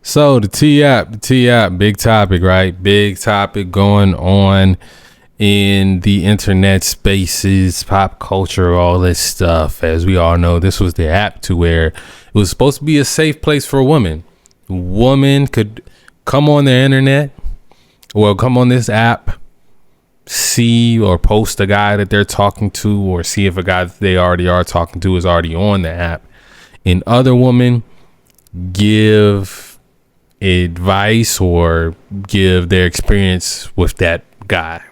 So the T app, big topic, right? Big topic going on in the internet spaces, pop culture, all this stuff. As we all know, this was the app to where it was supposed to be a safe place for a woman. Woman could come on the internet or come on this app, see or post a guy that they're talking to, or see if a guy that they already are talking to is already on the app, and other women give advice or give their experience with that guy.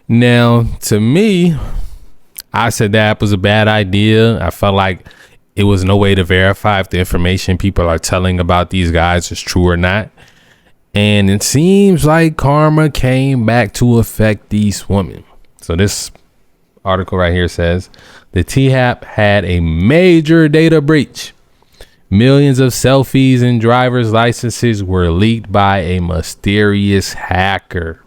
Now, to me, I said that was a bad idea. I felt like it was no way to verify if the information people are telling about these guys is true or not. And it seems like karma came back to affect these women. So this article right here says the T-App had a major data breach. Millions of selfies and driver's licenses were leaked by a mysterious hacker.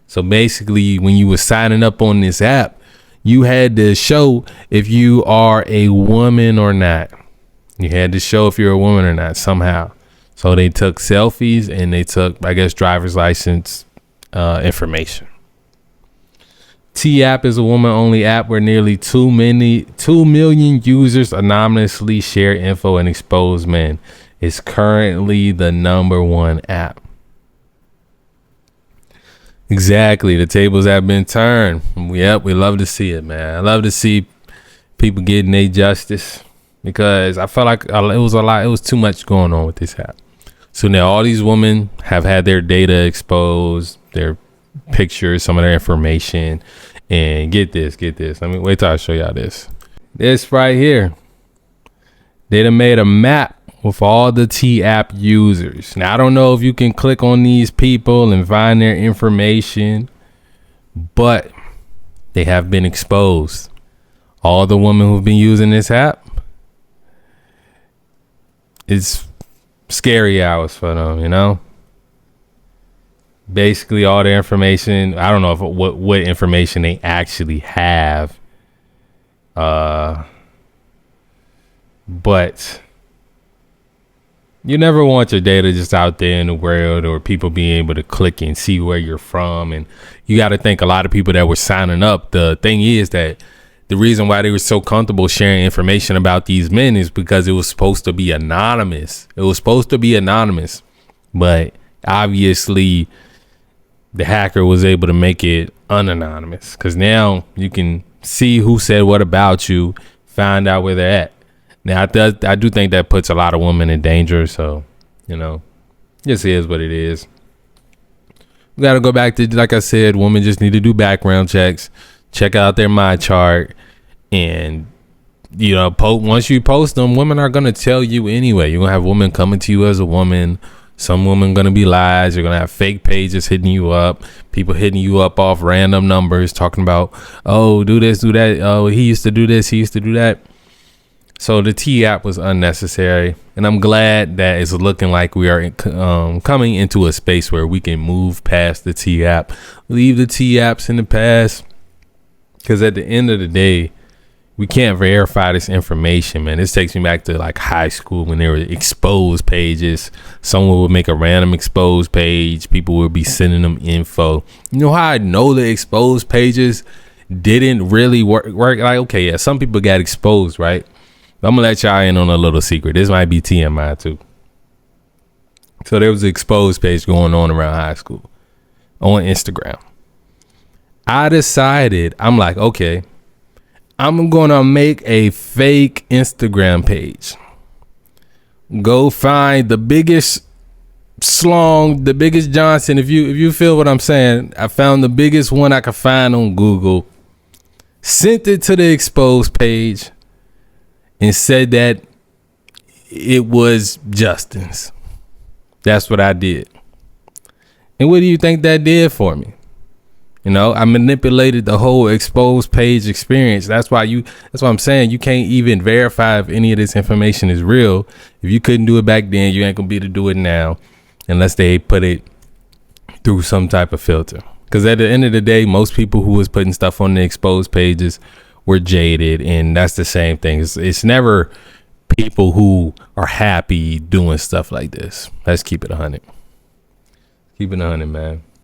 So basically, when you were signing up on this app, you had to show if you are a woman or not. You had to show if you're a woman or not somehow. So they took selfies and they took, I guess, driver's license information. T-App is a woman-only app where nearly 2 million users anonymously share info and expose men. It's currently the #1 app. Exactly. The tables have been turned. Yep, we love to see it, man. I love to see people getting their justice because I felt like it was too much going on with this app. So now all these women have had their data exposed, their pictures, some of their information, and get this. Let me wait till I show y'all this. This right here. They done made a map with all the T-App users. Now, I don't know if you can click on these people and find their information, but they have been exposed. All the women who've been using this app, it's scary hours for them, you know? Basically, all the information, I don't know what information they actually have, but you never want your data just out there in the world or people being able to click and see where you're from. And you got to think a lot of people that were signing up, the thing is that the reason why they were so comfortable sharing information about these men is because it was supposed to be anonymous. But obviously the hacker was able to make it unanonymous because now you can see who said what about you, find out where they're at. Now, I do think that puts a lot of women in danger. So, you know, this is what it is. We got to go back to, like I said, women just need to do background checks, check out their My Chart. And, you know, once you post them, women are going to tell you anyway. You're going to have women coming to you as a woman. Some women going to be lies. You're going to have fake pages hitting you up. People hitting you up off random numbers talking about, oh, do this, do that. Oh, he used to do this. He used to do that. So the T-App was unnecessary. And I'm glad that it's looking like we are coming into a space where we can move past the T-App, leave the T-Apps in the past. Because at the end of the day, we can't verify this information, man. This takes me back to like high school when there were exposed pages. Someone would make a random exposed page. People would be sending them info. You know how I know the exposed pages didn't really work? Like, okay, yeah, some people got exposed, right? I'm going to let y'all in on a little secret. This might be TMI too. So there was an exposed page going on around high school on Instagram. I decided, I'm like, okay, I'm going to make a fake Instagram page. Go find the biggest Slong, the biggest Johnson. If you feel what I'm saying, I found the biggest one I could find on Google, sent it to the exposed page, and said that it was Justin's. That's what I did. And what do you think that did for me? You know, I manipulated the whole exposed page experience. That's why I'm saying you can't even verify if any of this information is real. If you couldn't do it back then, you ain't gonna be able to do it now unless they put it through some type of filter. Because at the end of the day, most people who was putting stuff on the exposed pages were jaded, and that's the same thing. It's never people who are happy doing stuff like this. Let's keep it 100. Keep it 100, man.